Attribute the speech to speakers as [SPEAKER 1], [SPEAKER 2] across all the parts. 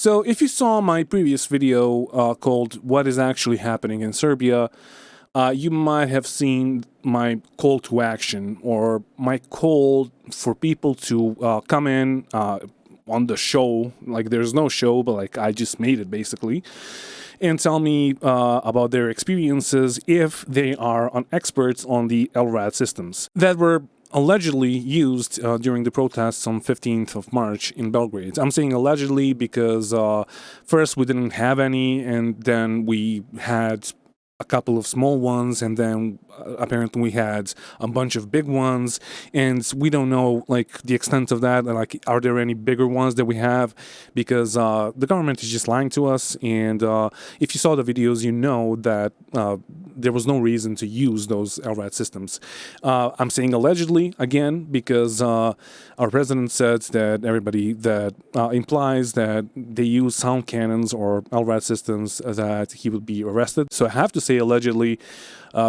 [SPEAKER 1] So if you saw my previous video called What is Actually Happening in Serbia, you might have seen my call to action or my call for people to come in on the show. Like there's no show, but like I just made it basically. And tell me about their experiences if they are experts on the Lrad systems that were allegedly used during the protests on 15th of March in Belgrade. I'm saying allegedly because first we didn't have any, and then we had a couple of small ones, and then apparently we had a bunch of big ones, and we don't know like the extent of that. Like, are there any bigger ones that we have? Because the government is just lying to us. And if you saw the videos, you know that there was no reason to use those LRAD systems. I'm saying allegedly again because our president said that everybody that implies that they use sound cannons or LRAD systems that he would be arrested. So I have to say allegedly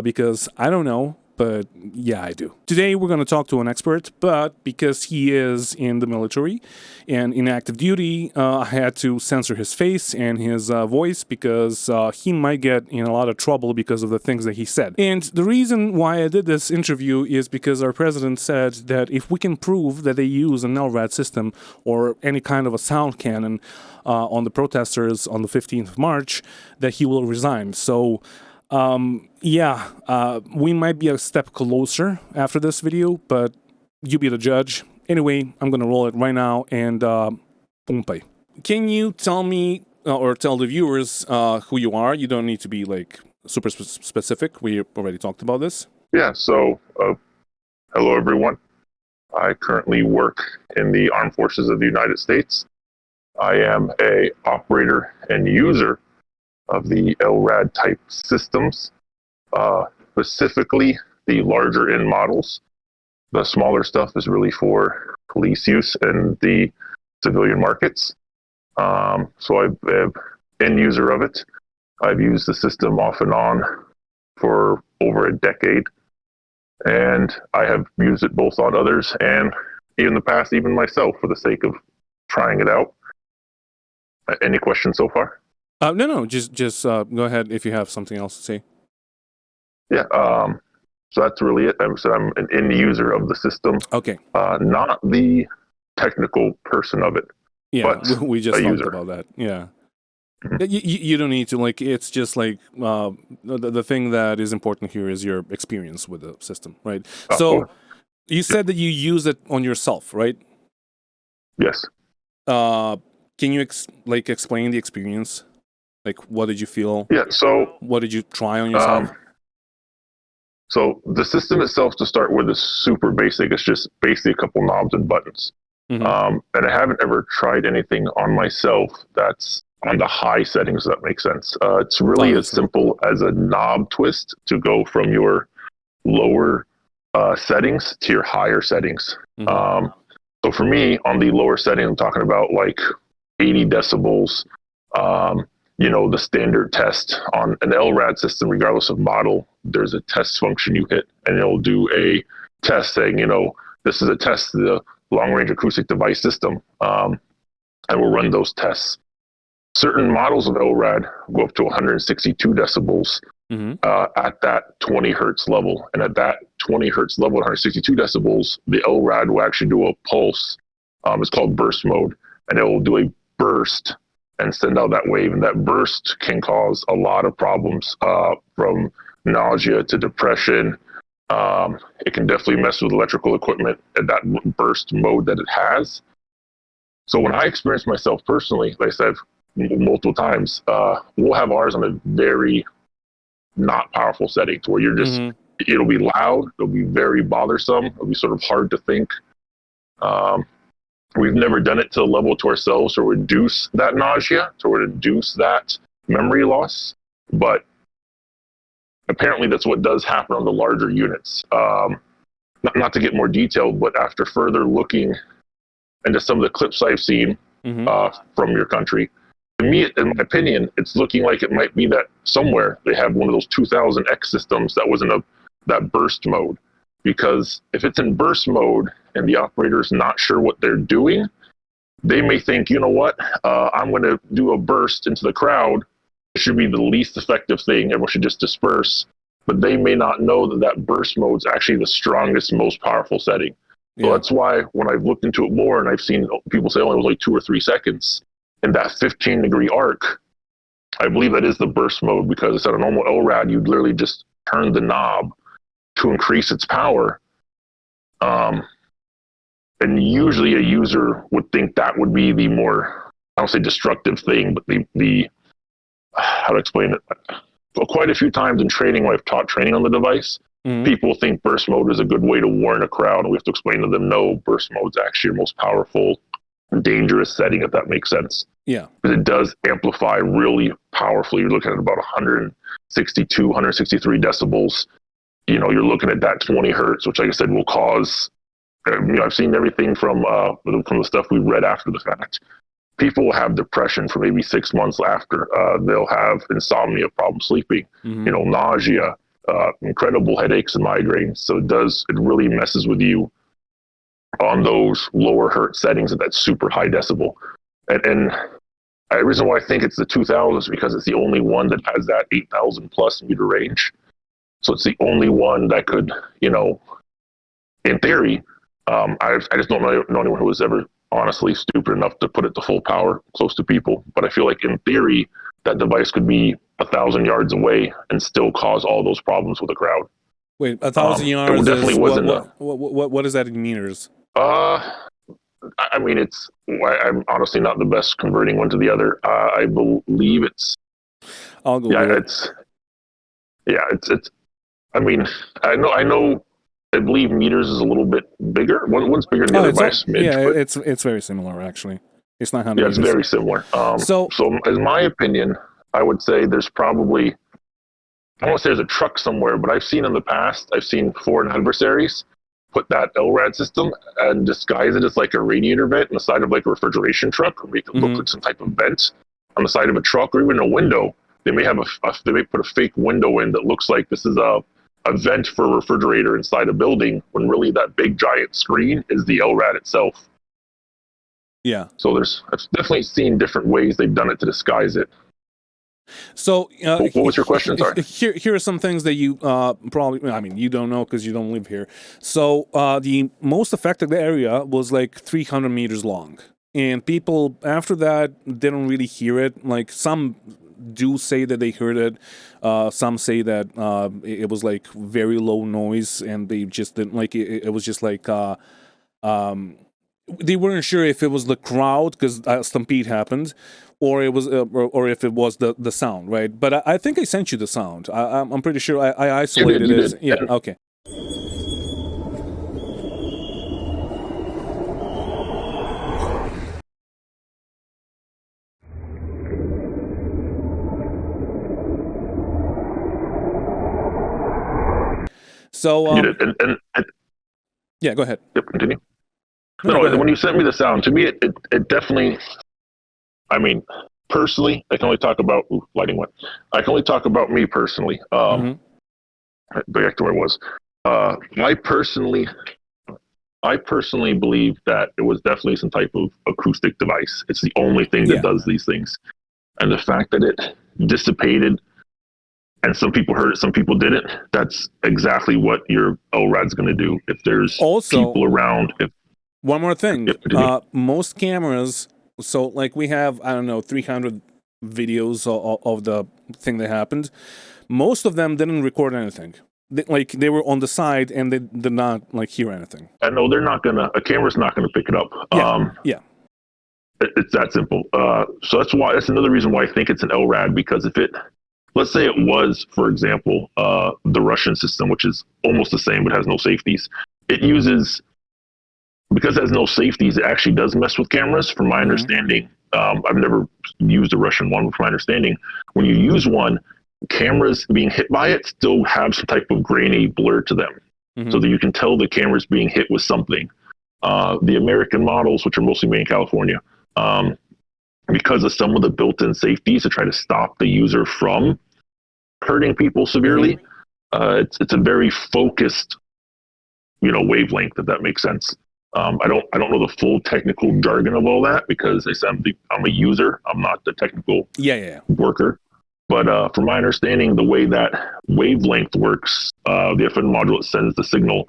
[SPEAKER 1] because I don't know, but yeah, I do. Today we're going to talk to an expert, but because he is in the military and in active duty, I had to censor his face and his voice because he might get in a lot of trouble because of the things that he said. And the reason why I did this interview is because our president said that if we can prove that they use an LRAD system or any kind of a sound cannon on the protesters on the 15th of March, that he will resign. So we might be a step closer after this video, but you be the judge. Anyway, I'm going to roll it right now and pumpai. Can you tell me or tell the viewers who you are? You don't need to be like super specific. We already talked about this.
[SPEAKER 2] Yeah, so hello everyone. I currently work in the Armed Forces of the United States. I am a operator and user of the Lrad type systems, specifically the larger end models. The smaller stuff is really for police use in the civilian markets. So I'm an end user of it. I've used the system off and on for over a decade, and I have used it both on others and in the past, even myself, for the sake of trying it out. Any questions so far?
[SPEAKER 1] No, just go ahead if you have something else to say.
[SPEAKER 2] Yeah, so that's really it. I'm an end user of the system.
[SPEAKER 1] Okay.
[SPEAKER 2] Not the technical person of it.
[SPEAKER 1] Yeah,
[SPEAKER 2] but
[SPEAKER 1] we just talked
[SPEAKER 2] user.
[SPEAKER 1] about that. Yeah.
[SPEAKER 2] Mm-hmm.
[SPEAKER 1] You don't need to, like, it's just like the thing that is important here is your experience with the system, right? So you said that you use it on yourself, right?
[SPEAKER 2] Yes.
[SPEAKER 1] Can you explain the experience? Like, what did you feel?
[SPEAKER 2] Yeah, so
[SPEAKER 1] what did you try on yourself?
[SPEAKER 2] So the system itself, to start with, is super basic. It's just basically a couple knobs and buttons. Mm-hmm. And I haven't ever tried anything on myself that's on the high settings, if that makes sense. It's really as simple as a knob twist to go from your lower settings to your higher settings. Mm-hmm. So for me, on the lower setting, I'm talking about like 80 decibels, the standard test on an Lrad system, regardless of model. There's a test function you hit, and it'll do a test saying, this is a test of the long-range acoustic device system, and we'll run those tests. Certain models of Lrad go up to 162 decibels mm-hmm. At that 20 hertz level, and at that 20 hertz level, 162 decibels, the Lrad will actually do a pulse. It's called burst mode, and it will do a burst and send out that wave, and that burst can cause a lot of problems, from nausea to depression. It can definitely mess with electrical equipment at that burst mode that it has. So when I experienced myself personally, like I said multiple times, we'll have ours on a very not powerful setting to where you're just, mm-hmm. It'll be loud, it'll be very bothersome, it'll be sort of hard to think. We've never done it to the level to ourselves to reduce that nausea, to reduce that memory loss. But apparently that's what does happen on the larger units. Not to get more detailed, but after further looking into some of the clips I've seen mm-hmm. From your country, to me, in my opinion, it's looking like it might be that somewhere they have one of those 2000X systems that was in that burst mode. Because if it's in burst mode and the operator's not sure what they're doing, they may think, you know what, I'm going to do a burst into the crowd. It should be the least effective thing. Everyone should just disperse. But they may not know that that burst mode is actually the strongest, most powerful setting. So
[SPEAKER 1] Yeah.
[SPEAKER 2] that's why when I've looked into it more and I've seen people say, oh, it was like 2 or 3 seconds in that 15-degree arc, I believe that is the burst mode, because it's at a normal LRAD, you'd literally just turn the knob to increase its power. And usually a user would think that would be the more, I don't say destructive thing, but the how to explain it. Quite a few times in training, when I've taught training on the device, people think burst mode is a good way to warn a crowd, and we have to explain to them, no, burst mode is actually your most powerful, dangerous setting, if that makes sense.
[SPEAKER 1] Yeah.
[SPEAKER 2] Because it does amplify really powerfully. You're looking at about 162, 163 decibels. You're looking at that 20 hertz, which, like I said, will cause. I've seen everything from the stuff we read after the fact. People will have depression for maybe 6 months after. They'll have insomnia, problem sleeping, nausea, incredible headaches and migraines. So it really messes with you on those lower hertz settings at that super high decibel. And the reason why I think it's the 2000 is because it's the only one that has that 8,000 plus meter range. So it's the only one that could, in theory, I just don't know anyone who was ever honestly stupid enough to put it to full power close to people. But I feel like in theory, that device could be 1,000 yards away and still cause all those problems with the crowd.
[SPEAKER 1] Wait, 1,000 yards
[SPEAKER 2] definitely
[SPEAKER 1] is
[SPEAKER 2] wasn't
[SPEAKER 1] what is that in meters?
[SPEAKER 2] I mean, I'm honestly not the best converting one to the other. I believe it's.
[SPEAKER 1] I'll go.
[SPEAKER 2] It's. I mean, I know. I believe meters is a little bit bigger. One's bigger than the other by a smidge.
[SPEAKER 1] Yeah,
[SPEAKER 2] but
[SPEAKER 1] it's very similar actually. It's not 100
[SPEAKER 2] yeah,
[SPEAKER 1] meters.
[SPEAKER 2] it's very similar. So, in my opinion, I would say there's probably. I don't want to say there's a truck somewhere, but I've seen in the past. I've seen foreign adversaries put that LRAD system and disguise it as like a radiator vent on the side of like a refrigeration truck, or make it look like some type of vent on the side of a truck, or even a window. They may have they may put a fake window in that looks like this is a vent for a refrigerator inside a building, when really that big giant screen is the LRAD itself.
[SPEAKER 1] Yeah.
[SPEAKER 2] So I've definitely seen different ways they've done it to disguise it.
[SPEAKER 1] So,
[SPEAKER 2] what was your question? Sorry.
[SPEAKER 1] Here are some things that you probably, I mean, you don't know because you don't live here. So, the most affected area was like 300 meters long. And people after that didn't really hear it. Like, some do say that they heard it. Some say that it was like very low noise, and they just didn't like it. It was just like they weren't sure if it was the crowd because a stampede happened, or it was, or if it was the sound, right? But I think I sent you the sound. I'm pretty sure I isolated
[SPEAKER 2] you
[SPEAKER 1] it.
[SPEAKER 2] did.
[SPEAKER 1] Yeah. Okay. So
[SPEAKER 2] you did. And
[SPEAKER 1] yeah, go ahead.
[SPEAKER 2] Yep, continue.
[SPEAKER 1] No,
[SPEAKER 2] When you sent me the sound, to me, it definitely. I mean, personally, I can only talk about lighting one. I can only talk about me personally. Back to where I was. I personally believe that it was definitely some type of acoustic device. It's the only thing that does these things, and the fact that it dissipated, and some people heard it, some people didn't. That's exactly what your LRAD's going to do. If there's people around.
[SPEAKER 1] One more thing. Most cameras, so like we have, I don't know, 300 videos of the thing that happened. Most of them didn't record anything. They were on the side and they did not like hear anything.
[SPEAKER 2] I know a camera's not gonna pick it up.
[SPEAKER 1] Yeah.
[SPEAKER 2] It's that simple. So that's another reason why I think it's an LRAD, because let's say it was, for example, the Russian system, which is almost the same but has no safeties. Because it has no safeties, it actually does mess with cameras, from my understanding. I've never used a Russian one, but from my understanding, when you use one, cameras being hit by it still have some type of grainy blur to them, so that you can tell the camera's being hit with something. The American models, which are mostly made in California, because of some of the built-in safeties to try to stop the user from hurting people severely, it's a very focused, wavelength, if that makes sense. I don't know the full technical jargon of all that because I'm a user. I'm not the technical worker. But from my understanding, the way that wavelength works, the FM module that sends the signal,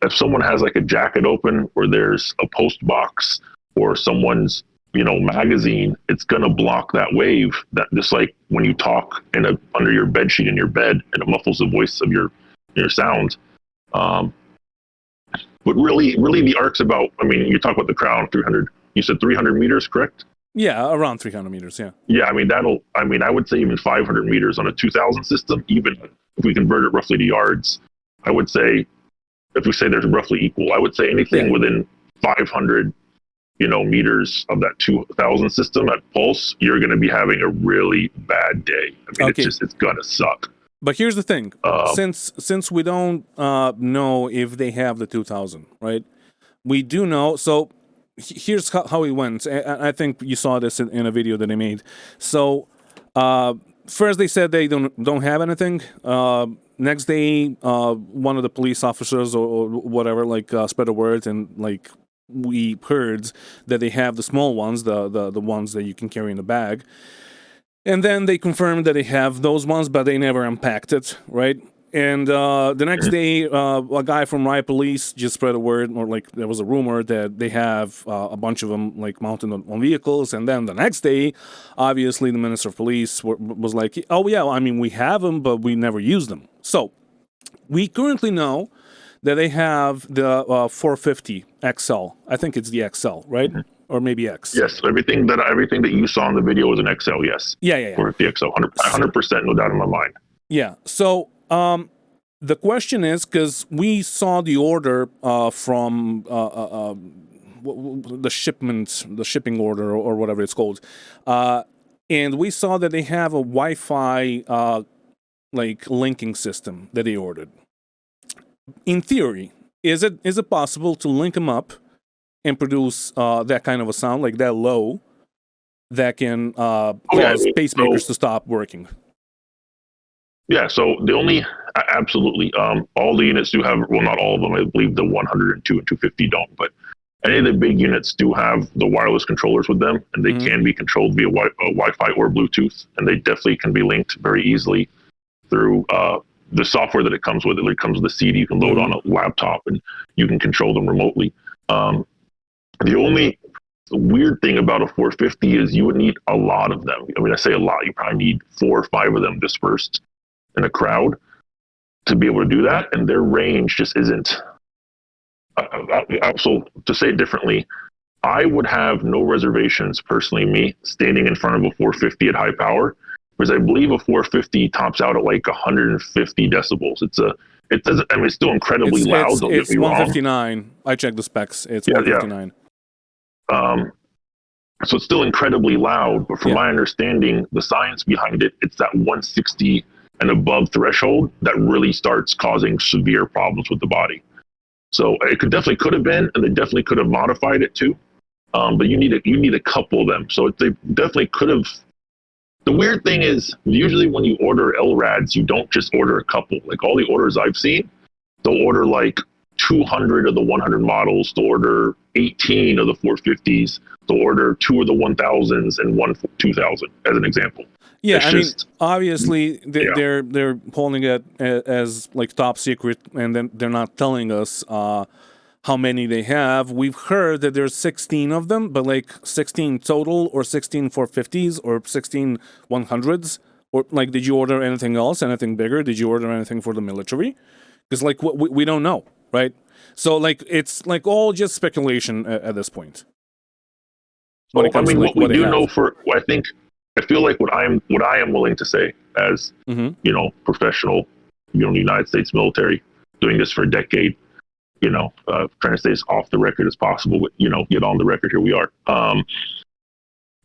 [SPEAKER 2] if someone has like a jacket open or there's a post box or someone's magazine, it's gonna block that wave. That just like when you talk under your bed sheet in your bed, and it muffles the voice of your sound. But really, the arc's about. I mean, you talk about the crown, 300. You said 300 meters, correct?
[SPEAKER 1] Yeah, around 300 meters. Yeah.
[SPEAKER 2] Yeah, I mean I would say even 500 meters on a 2000 system. Even if we convert it roughly to yards, I would say if we say they're roughly equal, I would say anything within 500, meters of that 2000 system at pulse, you're going to be having a really bad day. I mean, it's going to suck.
[SPEAKER 1] But here's the thing: since we don't know if they have the 2000, right? We do know. So here's how it went. I think you saw this in a video that I made. So first they said they don't have anything. Next day, one of the police officers or whatever spread the word, and we heard that they have the small ones, the ones that you can carry in the bag. And then they confirmed that they have those ones, but they never unpacked it, right? And the next day, a guy from Riot Police just spread a word, or there was a rumor that they have a bunch of them mounted on vehicles. And then the next day, obviously, the Minister of Police was like, "Oh yeah, I mean we have them, but we never use them." So we currently know that they have the 450 XL. I think it's the XL, right? Or maybe X.
[SPEAKER 2] Yes, everything that you saw in the video was an XL. Yes.
[SPEAKER 1] Yeah.
[SPEAKER 2] 450 XL, 100%, no doubt in my mind.
[SPEAKER 1] Yeah. So the question is, because we saw the order from the shipping order or whatever it's called, and we saw that they have a Wi-Fi linking system that they ordered. In theory, is it possible to link them up and produce that kind of a sound, like that low, that can cause pacemakers to stop working?
[SPEAKER 2] Yeah, so absolutely, all the units do have, well, not all of them, I believe the 102 and 250 don't, but any of the big units do have the wireless controllers with them, and they can be controlled via Wi-Fi or Bluetooth, and they definitely can be linked very easily through the software that it comes with. It comes with a CD you can load on a laptop, and you can control them remotely. The only weird thing about a 450 is you would need a lot of them. I mean, I say a lot. You probably need 4 or 5 of them dispersed in a crowd to be able to do that, and their range just isn't. So to say it differently, I would have no reservations, personally, me standing in front of a 450 at high power, because I believe a 450 tops out at 150 decibels. It's still incredibly loud. Don't get me wrong.
[SPEAKER 1] 159. I checked the specs. It's 159.
[SPEAKER 2] So it's still incredibly loud, but from my understanding, the science behind it, it's that 160 and above threshold that really starts causing severe problems with the body. So it could have been, and they definitely could have modified it too. But you need a couple of them. So they definitely could have. The weird thing is, usually when you order Lrads, you don't just order a couple. Like all the orders I've seen, they'll order 200 of the 100 models. They'll order 18 of the 450s. They'll order 2 of the 1000s and 1 2000, as an example.
[SPEAKER 1] Yeah, I mean, obviously they're holding it as top secret, and then they're not telling us how many they have. We've heard that there's 16 of them, but 16 total, or 16 450s, or 16 100s, or did you order anything else, anything bigger? Did you order anything for the military? Because we don't know, right? So it's all just speculation at this point.
[SPEAKER 2] What we do know I feel like what I am willing to say as professional, United States military, doing this for a decade, trying to stay as off the record as possible, but get on the record. Here we are.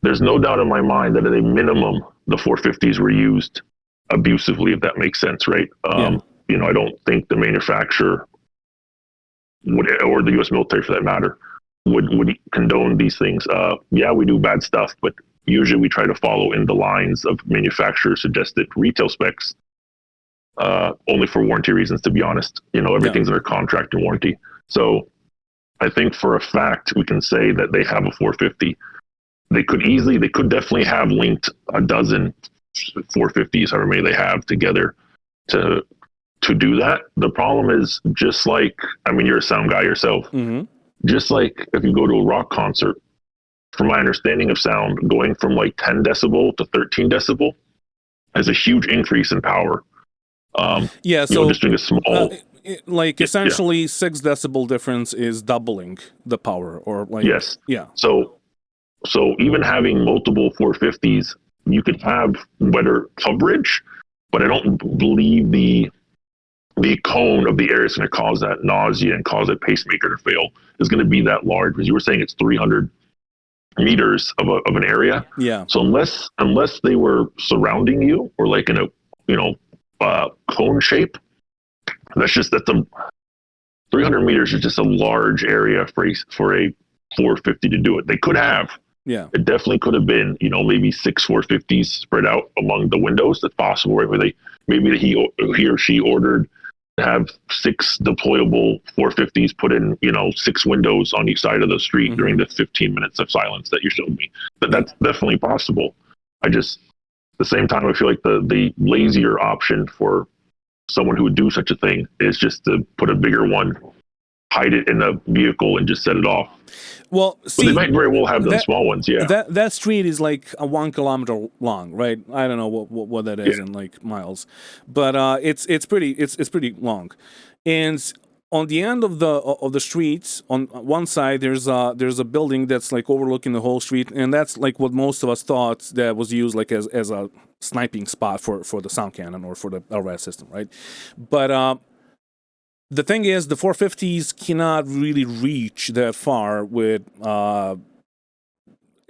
[SPEAKER 2] There's no doubt in my mind that at a minimum, the 450s were used abusively, if that makes sense, right? I don't think the manufacturer would, or the U.S. military for that matter, would condone these things. We do bad stuff, but usually we try to follow in the lines of manufacturer suggested retail specs, only for warranty reasons, to be honest. Everything's under contract and warranty. So I think for a fact we can say that they have a 450. They could definitely have linked a dozen 450s, however many they have together to do that. The problem is, just like, I mean, you're a sound guy yourself.
[SPEAKER 1] Mm-hmm.
[SPEAKER 2] Just like if you go to a rock concert, from my understanding of sound, going from like 10 decibel to 13 decibel has a huge increase in power.
[SPEAKER 1] Yeah, so
[SPEAKER 2] just doing a small,
[SPEAKER 1] essentially 6 decibel difference is doubling the power, or like,
[SPEAKER 2] yes.
[SPEAKER 1] yeah.
[SPEAKER 2] So even having multiple 450s, you could have better coverage, but I don't believe the cone of the air is going to cause that nausea and cause a pacemaker to fail is going to be that large, because you were saying it's 300 meters of an area.
[SPEAKER 1] Yeah.
[SPEAKER 2] So unless they were surrounding you or like in a cone shape, that's a 300 meters is just a large area for a 450 to do it. They could have.
[SPEAKER 1] Yeah.
[SPEAKER 2] It definitely could have been, maybe 6 450s spread out among the windows. That's possible, right? Where maybe he or she ordered to have 6 deployable 450s put in, 6 windows on each side of the street during the 15 minutes of silence that you showed me. But that's definitely possible. At the same time, I feel like the lazier option for someone who would do such a thing is just to put a bigger one, hide it in a vehicle, and just set it off.
[SPEAKER 1] Well, see,
[SPEAKER 2] but they might very well have those small ones. Yeah,
[SPEAKER 1] that street is like 1 kilometer long, right? I don't know what that is in like miles, but it's pretty long. And on the end of the streets, on one side there's a building that's like overlooking the whole street, and that's like what most of us thought that was used like as a sniping spot for the sound cannon or for the Lrad system, right? But the thing is, the 450s cannot really reach that far with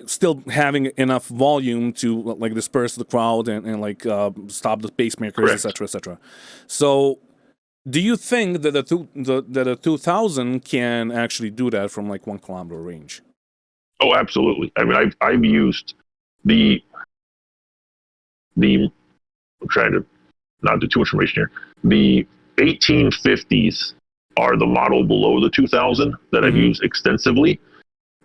[SPEAKER 1] still having enough volume to like disperse the crowd and like stop the pacemakers, etc., etc. So, do you think that the 2000 can actually do that from like 1 kilometer range?
[SPEAKER 2] Oh, absolutely. I mean, I've used the. I'm trying to not do too much information here. The 1850s are the model below the 2000 that I've used extensively,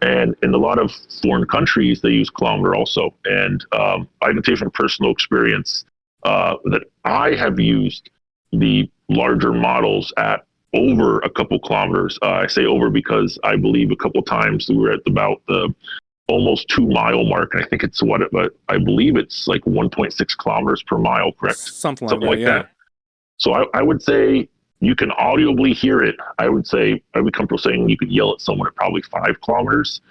[SPEAKER 2] and in a lot of foreign countries they use kilometer also. And I can tell you from personal experience that I have used the larger models at over a couple kilometers. I say over because I believe a couple times we were at about the almost 2 mile mark, and I think it's but I believe it's like 1.6 kilometers per mile, correct?
[SPEAKER 1] Something like that.
[SPEAKER 2] So I would say you can audibly hear it. I would say I'd be comfortable saying you could yell at someone at probably 5 kilometers.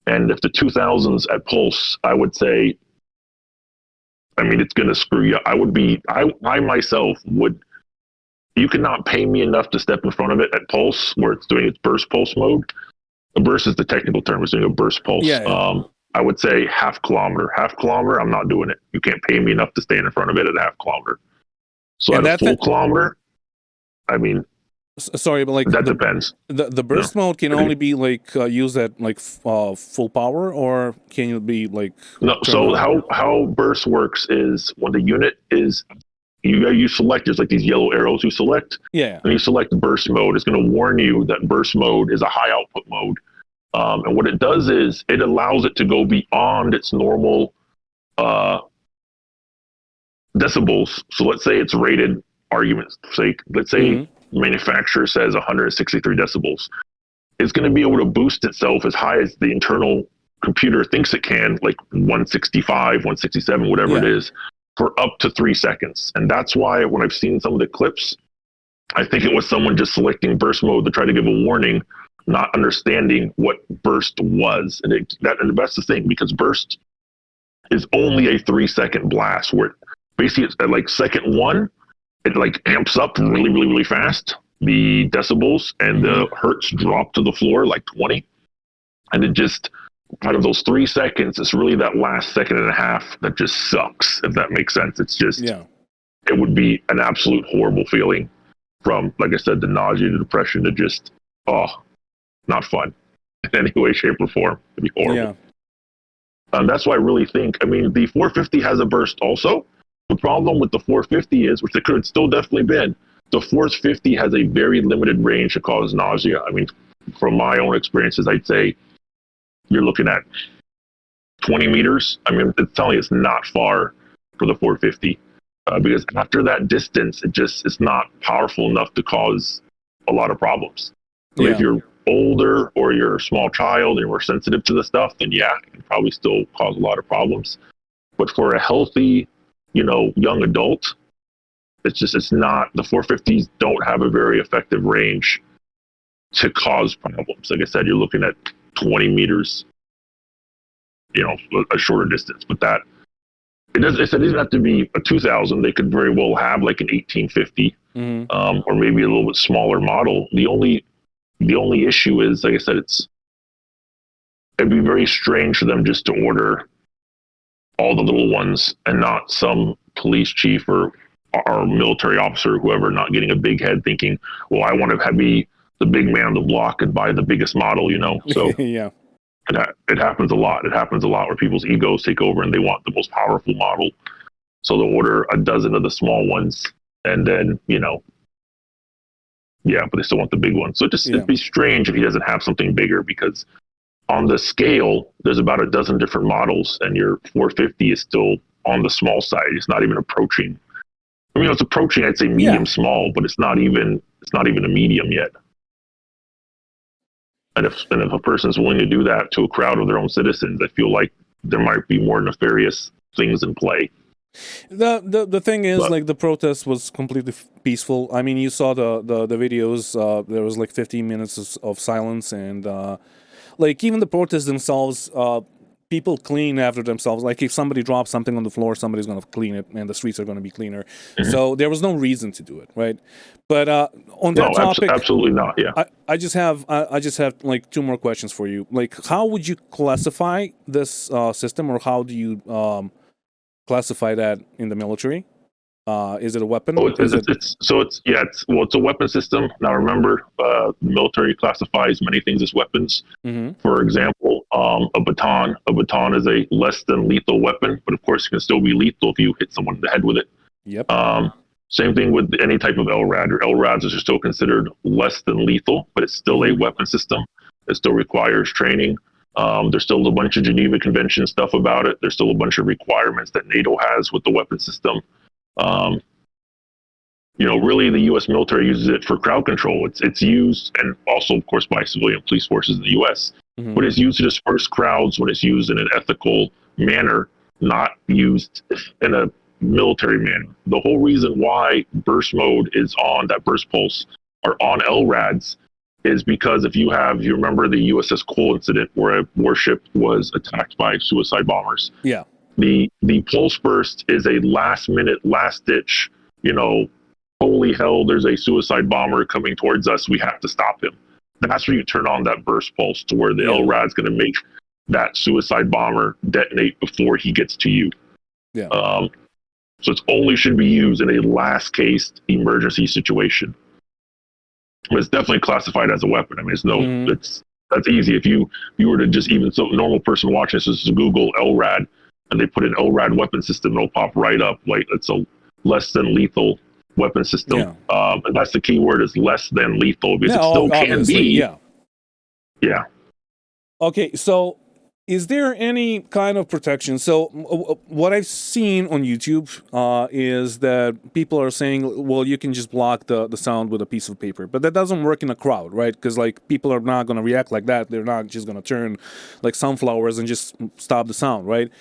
[SPEAKER 2] And if the 2000s at pulse, I would say, I mean, it's going to screw you. I myself would. You cannot pay me enough to step in front of it at pulse, where it's doing its burst pulse mode. A burst is the technical term. It's doing a burst pulse.
[SPEAKER 1] Yeah.
[SPEAKER 2] I would say half kilometer. Half kilometer, I'm not doing it. You can't pay me enough to stand in front of it at a half kilometer. So at a full kilometer, I mean,
[SPEAKER 1] sorry, but like
[SPEAKER 2] that depends.
[SPEAKER 1] The burst mode can only be like used at like full power, or can it be like
[SPEAKER 2] So how burst works is when the unit is you select, there's like these yellow arrows you select.
[SPEAKER 1] Yeah.
[SPEAKER 2] And you select burst mode. It's going to warn you that burst mode is a high output mode. And what it does is it allows it to go beyond its normal decibels. So let's say it's rated, argument's sake, let's say manufacturer says 163 decibels. It's going to be able to boost itself as high as the internal computer thinks it can, like 165, 167, whatever it is, for up to 3 seconds. And that's why when I've seen some of the clips, I think it was someone just selecting burst mode to try to give a warning, not understanding what burst was. And that's the thing, because burst is only a 3-second blast, where basically it's at like second 1, it like amps up really, really, really fast, the decibels, and the hertz drop to the floor like 20. And it just, out of those 3 seconds, it's really that last second and a half that just sucks, if that makes sense. It's just, it would be an absolute horrible feeling, from, like I said, the nausea, the depression, to just, not fun in any way, shape, or form. It'd be horrible. Yeah. That's why I really think, I mean, the 450 has a burst also. The problem with the 450 is, which it could still definitely been, the 450 has a very limited range to cause nausea. I mean, from my own experiences, I'd say you're looking at 20 meters. I mean, it's telling you it's not far for the 450 because after that distance, it's not powerful enough to cause a lot of problems. I mean, if you're older or you're a small child and you're sensitive to the stuff, then yeah, it can probably still cause a lot of problems. But for a healthy, young adult, it's not, the 450s don't have a very effective range to cause problems. Like I said, you're looking at 20 meters, a shorter distance. But that, it doesn't have to be a 2000. They could very well have like an 1850, or maybe a little bit smaller model. The only issue is, like I said, it'd be very strange for them just to order all the little ones and not some police chief or military officer, whoever, not getting a big head thinking, well, I want to be the big man on the block and buy the biggest model, So
[SPEAKER 1] yeah,
[SPEAKER 2] it happens a lot. It happens a lot where people's egos take over and they want the most powerful model. So they'll order a dozen of the small ones and then, but they still want the big one. So it'd be strange if he doesn't have something bigger, because on the scale, there's about a dozen different models, and your 450 is still on the small side. It's not even approaching. I mean, it's approaching, I'd say medium small, but it's not even a medium yet. And if a person's willing to do that to a crowd of their own citizens, I feel like there might be more nefarious things in play.
[SPEAKER 1] The thing is, like, the protest was completely peaceful. I mean, you saw the videos. There was like 15 minutes of silence, and like, even the protests themselves, people clean after themselves. Like, if somebody drops something on the floor, somebody's going to clean it, and the streets are going to be cleaner. So there was no reason to do it, right? But on that topic,
[SPEAKER 2] absolutely not. Yeah,
[SPEAKER 1] I just have like two more questions for you. Like, how would you classify this system, or how do you classify that in the military? Is it a weapon?
[SPEAKER 2] It's a weapon system. Now remember, the military classifies many things as weapons. For example, a baton. A baton is a less than lethal weapon, but of course it can still be lethal if you hit someone in the head with it.
[SPEAKER 1] Yep.
[SPEAKER 2] Same thing with any type of LRAD. Or LRADs are still considered less than lethal, but it's still a weapon system. It still requires training. There's still a bunch of Geneva Convention stuff about it. There's still a bunch of requirements that NATO has with the weapon system. Really, the U.S. military uses it for crowd control. It's used, and also, of course, by civilian police forces in the U.S. But it's used to disperse crowds when it's used in an ethical manner, not used in a military manner. The whole reason why burst mode is on, that burst pulse, are on LRADs, is because if you remember the USS Cole incident where a warship was attacked by suicide bombers.
[SPEAKER 1] Yeah.
[SPEAKER 2] The pulse burst is a last minute, last ditch, holy hell, there's a suicide bomber coming towards us, we have to stop him. That's where you turn on that burst pulse, to where the LRAD's going to make that suicide bomber detonate before he gets to you.
[SPEAKER 1] Yeah.
[SPEAKER 2] So it only should be used in a last case emergency situation. But it's definitely classified as a weapon. I mean, that's easy. If you were to just, even so, normal person watching this, is to Google LRAD, and they put an LRAD weapon system, it'll pop right up. Like, it's a less than lethal weapon system. And that's the key word, is less than lethal, because it still can be. Yeah.
[SPEAKER 1] Okay, so is there any kind of protection? So what I've seen on YouTube is that people are saying, well, you can just block the sound with a piece of paper. But that doesn't work in a crowd, right? Because, like, people are not going to react like that. They're not just going to turn like sunflowers and just stop the sound, right?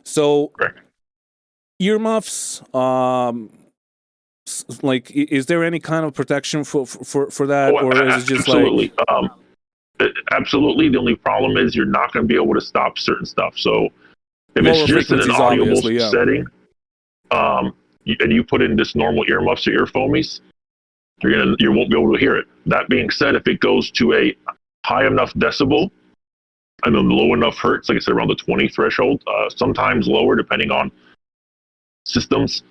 [SPEAKER 1] So earmuffs, like, is there any kind of protection for that? Or is it just
[SPEAKER 2] absolutely. Absolutely. The only problem is you're not going to be able to stop certain stuff. So if it's just in an audible setting, and you put in just normal earmuffs or earphones, you won't be able to hear it. That being said, if it goes to a high enough decibel and then low enough hertz, like I said, around the 20 threshold, sometimes lower depending on systems,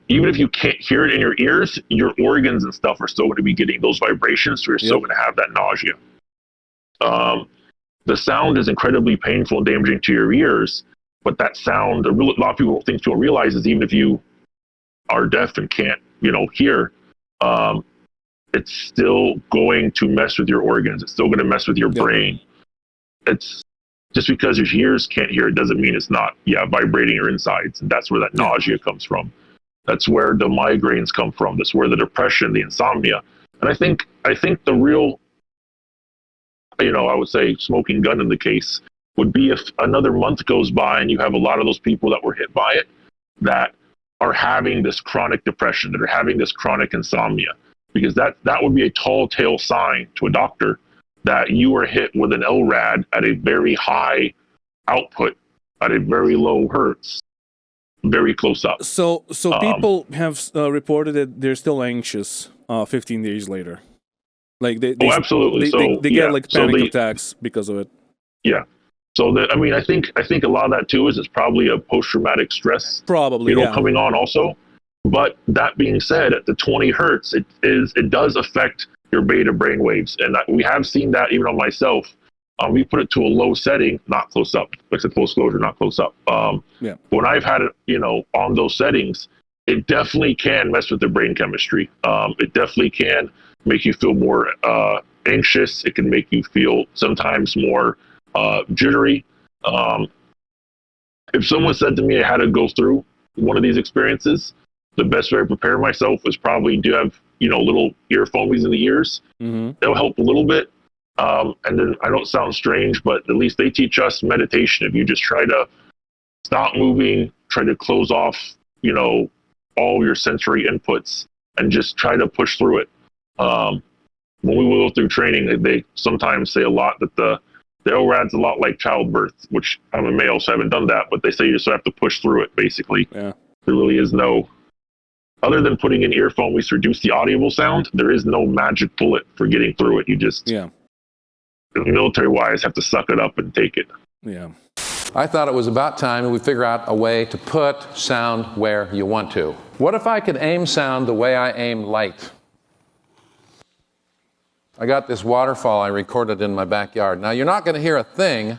[SPEAKER 2] even if you can't hear it in your ears, your organs and stuff are still going to be getting those vibrations, so you're still going to have that nausea. The sound is incredibly painful and damaging to your ears, but that sound, a lot of people don't realize, is even if you are deaf and can't, hear, it's still going to mess with your organs. It's still going to mess with your brain. It's just because your ears can't hear it doesn't mean it's not, vibrating your insides. And that's where that nausea comes from. That's where the migraines come from. That's where the depression, the insomnia. And I think the real, I would say smoking gun in the case would be if another month goes by and you have a lot of those people that were hit by it that are having this chronic depression, that are having this chronic insomnia, because that would be a tall tale sign to a doctor that you were hit with an Lrad at a very high output, at a very low hertz, very close up.
[SPEAKER 1] So people have reported that they're still anxious 15 days later. Like they
[SPEAKER 2] absolutely.
[SPEAKER 1] They get like panic attacks because of it.
[SPEAKER 2] Yeah. So I think a lot of that too is it's probably a post-traumatic stress, coming on also. But that being said, at the 20 hertz, it does affect your beta brain waves, and we have seen that even on myself. We put it to a low setting, not close up. Like I said, full disclosure, not close up. When I've had it, on those settings, it definitely can mess with the brain chemistry. It definitely can make you feel more anxious. It can make you feel sometimes more jittery. If someone said to me I had to go through one of these experiences, the best way to prepare myself was probably to have little earphones in the ears.
[SPEAKER 1] Mm-hmm.
[SPEAKER 2] They'll help a little bit. And then I don't sound strange, but at least they teach us meditation. If you just try to stop moving, try to close off, all your sensory inputs, and just try to push through it. When we go through training, they sometimes say a lot that the Lrad's a lot like childbirth, which I'm a male, so I haven't done that, but they say you just have to push through it, basically.
[SPEAKER 1] Yeah.
[SPEAKER 2] There really is no, other than putting in earphones to reduce the audible sound, there is no magic bullet for getting through it. You just, military-wise, have to suck it up and take it.
[SPEAKER 1] Yeah.
[SPEAKER 3] I thought it was about time we figure out a way to put sound where you want to. What if I could aim sound the way I aim light? I got this waterfall I recorded in my backyard. Now, you're not going to hear a thing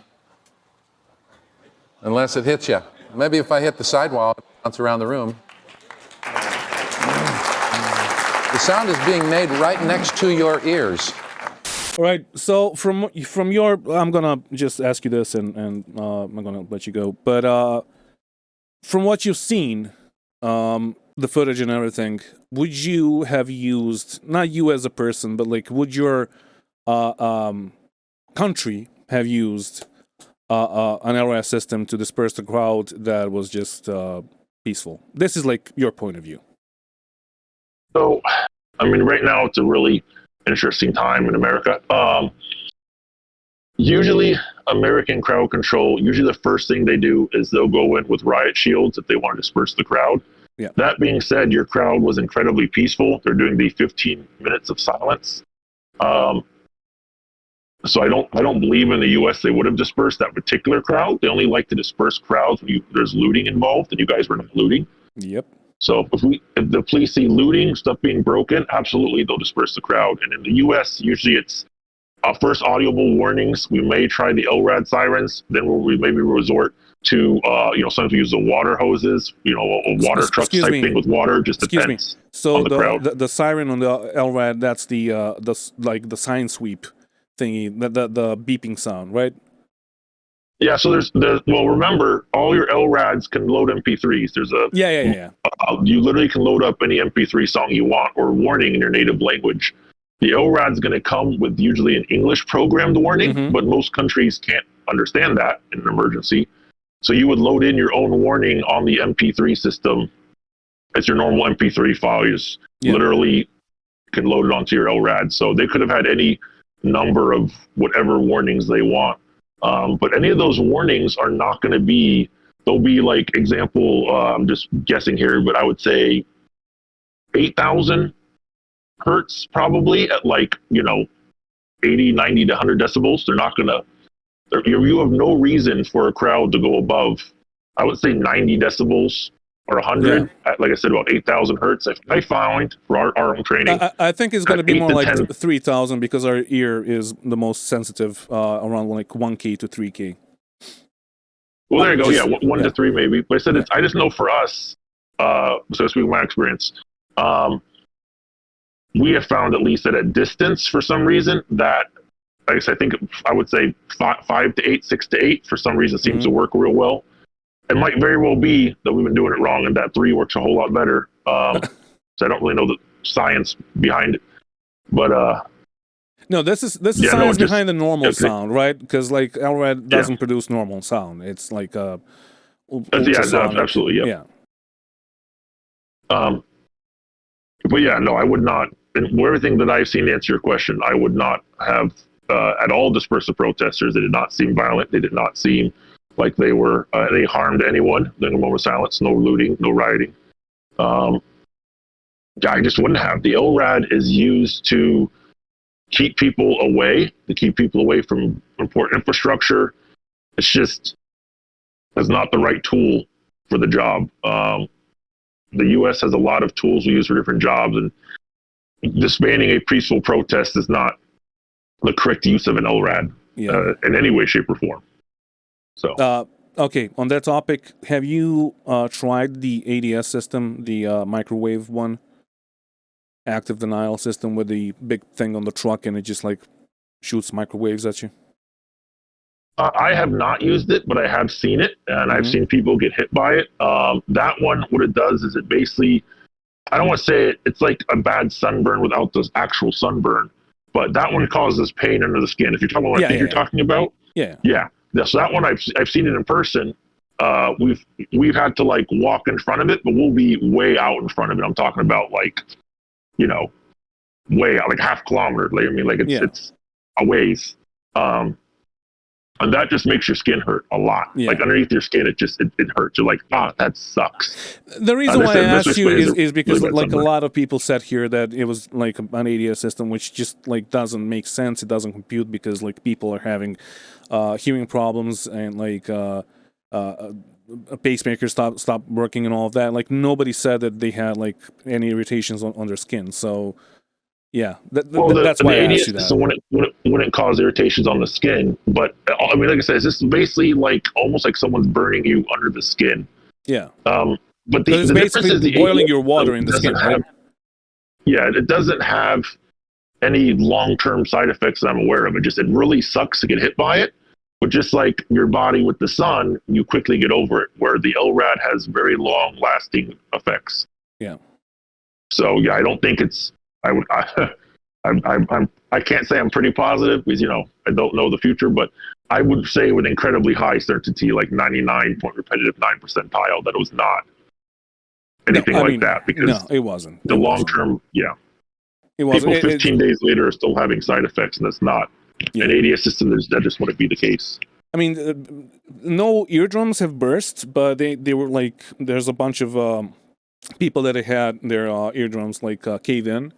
[SPEAKER 3] unless it hits you. Maybe if I hit the sidewall, it bounce around the room. The sound is being made right next to your ears.
[SPEAKER 1] All right. So from your, I'm gonna just ask you this, and I'm gonna let you go. But from what you've seen, the footage and everything, would you have used, not you as a person, but like would your country have used an LRS system to disperse the crowd that was just peaceful? This is like your point of view.
[SPEAKER 2] So, right now it's a really interesting time in America. Usually American crowd control, usually the first thing they do is they'll go in with riot shields if they want to disperse the crowd.
[SPEAKER 1] Yeah.
[SPEAKER 2] That being said, your crowd was incredibly peaceful. They're doing the 15 minutes of silence. So I don't believe in the U.S. they would have dispersed that particular crowd. They only like to disperse crowds when there's looting involved, and you guys were not looting.
[SPEAKER 1] Yep.
[SPEAKER 2] So if the police see looting, stuff being broken, absolutely they'll disperse the crowd. And in the U.S., usually it's first audible warnings. We may try the Lrad sirens, then we maybe resort to sometimes we use the water hoses, a water truck type thing with water. Just depends.
[SPEAKER 1] So
[SPEAKER 2] on the crowd.
[SPEAKER 1] The siren on the Lrad, that's the sign sweep thingy, the beeping sound, right?
[SPEAKER 2] Yeah, so remember, all your Lrads can load MP3s. There's a you literally can load up any MP3 song you want or warning in your native language. The Lrad's going to come with usually an English programmed warning, but most countries can't understand that in an emergency. So you would load in your own warning on the MP3 system. It's your normal MP3 file. You just literally can load it onto your Lrad. So they could have had any number of whatever warnings they want. But any of those warnings are not going to be, they'll be like, example, I'm just guessing here, but I would say 8,000 hertz probably at 80, 90 to 100 decibels. They're not going to, you have no reason for a crowd to go above, I would say 90 decibels or 100, at, like I said, about 8,000 hertz. I found for our own training.
[SPEAKER 1] I think it's going to be more like 3,000 because our ear is the most sensitive, around like 1K to 3K.
[SPEAKER 2] Well, there you go. 1 to 3 maybe. But I said, I just know for us, so to speak, my experience, we have found, at least at a distance, for some reason, that I guess I think I would say 5 to 8, 6 to 8 for some reason seems to work real well. It might very well be that we've been doing it wrong and that 3 works a whole lot better. So I don't really know the science behind it, but
[SPEAKER 1] no, this is science behind the normal sound, right? Because like Lrad doesn't produce normal sound. It's like ultrasonic.
[SPEAKER 2] Absolutely, yeah. But yeah, no, I would not. And everything that I've seen to answer your question, I would not have at all dispersed the protesters. They did not seem violent. They did not seem like they were any harm to anyone. During a moment of silence, no looting, no rioting. I just wouldn't have. The Lrad is used to keep people away, from important infrastructure. It's just is not the right tool for the job. The U.S. has a lot of tools we use for different jobs, and disbanding a peaceful protest is not the correct use of an Lrad in any way, shape, or form. So,
[SPEAKER 1] okay, on that topic, have you tried the ADS system, the microwave one, active denial system with the big thing on the truck and it just like shoots microwaves at you?
[SPEAKER 2] I have not used it, but I have seen it, and I've seen people get hit by it. That one, what it does is it basically, I don't want to say it's like a bad sunburn without the actual sunburn, but that one causes pain under the skin. If you're talking about what I think you're talking about, yeah. So that one, I've seen it in person. We've had to like walk in front of it, but we'll be way out in front of it. I'm talking about like, way out, like half kilometer. Like, I mean, like it's a ways. And that just makes your skin hurt a lot. Like underneath your skin, it hurts. You're like, that sucks.
[SPEAKER 1] The reason why I asked you is because really like a lot of people said here that it was like an ADS system, which just like doesn't make sense. It doesn't compute because like people are having hearing problems and like a pacemaker stop working and all of that. Like nobody said that they had like any irritations on their skin. So yeah, that's why I asked you that.
[SPEAKER 2] So when it causes irritations on the skin, but I mean, like I said, it's just basically like almost like someone's burning you under the skin.
[SPEAKER 1] Yeah.
[SPEAKER 2] But
[SPEAKER 1] it's basically boiling your water in the skin, right?
[SPEAKER 2] Yeah, it doesn't have any long-term side effects that I'm aware of. It really sucks to get hit by it, but just like your body with the sun, you quickly get over it. Where the Lrad has very long-lasting effects.
[SPEAKER 1] Yeah.
[SPEAKER 2] So yeah, I don't think it's. I can't say I'm pretty positive because I don't know the future, but I would say with incredibly high certainty, like 99 point repetitive 9 percentile, that it was not anything that because
[SPEAKER 1] it wasn't.
[SPEAKER 2] The long term,
[SPEAKER 1] it wasn't.
[SPEAKER 2] People 15 days later are still having side effects, and that's not an ADS system. That just wouldn't be the case.
[SPEAKER 1] I mean, no eardrums have burst, but they were like there's a bunch of people that had their eardrums like cave in.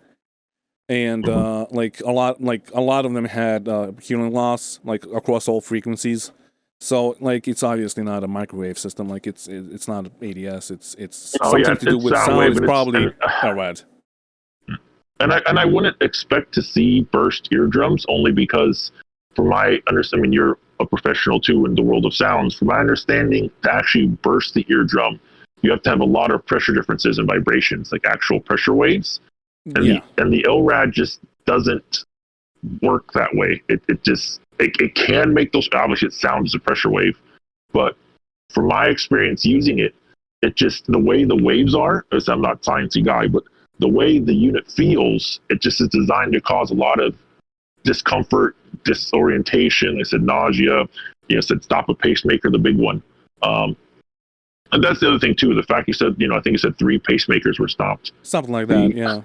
[SPEAKER 1] And like a lot of them had hearing loss like across all frequencies. So like it's obviously not a microwave system. Like it's not ADS. It's something to do with sound. It's probably Lrad.
[SPEAKER 2] And I wouldn't expect to see burst eardrums only because, from my understanding, you're a professional too in the world of sounds. From my understanding, to actually burst the eardrum, you have to have a lot of pressure differences and vibrations, like actual pressure waves. And the Lrad just doesn't work that way. It can make those. Obviously, it sounds as a pressure wave, but from my experience using it, the way the waves are. As I'm not a sciencey guy, but the way the unit feels, it just is designed to cause a lot of discomfort, disorientation. I said nausea. I said stop a pacemaker, the big one. And that's the other thing too. The fact you said, I think you said 3 pacemakers were stopped.
[SPEAKER 1] Something like that.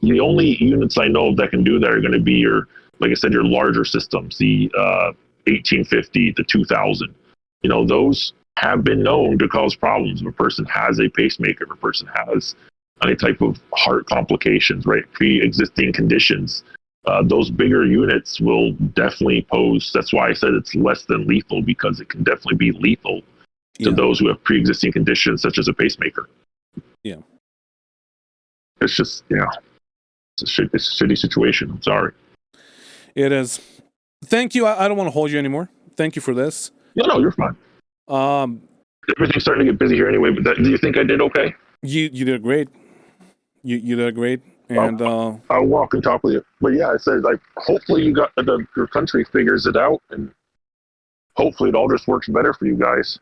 [SPEAKER 2] The only units I know of that can do that are going to be your larger systems, the 1850, the 2000. Those have been known to cause problems. If a person has a pacemaker, if a person has any type of heart complications, right, pre-existing conditions, those bigger units will definitely pose. That's why I said it's less than lethal, because it can definitely be lethal to those who have pre-existing conditions, such as a pacemaker.
[SPEAKER 1] Yeah.
[SPEAKER 2] It's just, it's a shitty situation. I'm sorry.
[SPEAKER 1] It is. Thank you. I don't want to hold you anymore. Thank you for this.
[SPEAKER 2] No, you're fine. Everything's starting to get busy here anyway, but do you think I did okay?
[SPEAKER 1] You did great. You did great. And
[SPEAKER 2] I'll walk and talk with you. But yeah, I said like, hopefully you got your country figures it out, and hopefully it all just works better for you guys.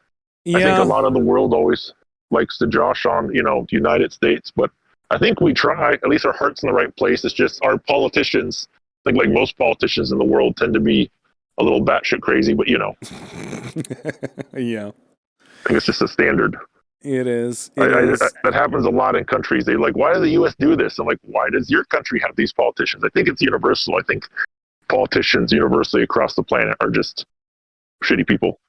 [SPEAKER 2] I think a
[SPEAKER 1] yeah,
[SPEAKER 2] lot of the world always likes to josh on, the United States, but I think we try. At least our heart's in the right place. It's just our politicians, I think like most politicians in the world, tend to be a little batshit crazy, but
[SPEAKER 1] yeah,
[SPEAKER 2] I think it's just a standard.
[SPEAKER 1] it is. It is.
[SPEAKER 2] That happens a lot in countries. They like, why does the U.S. do this? I'm like, why does your country have these politicians? I think it's universal. I think politicians universally across the planet are just shitty people.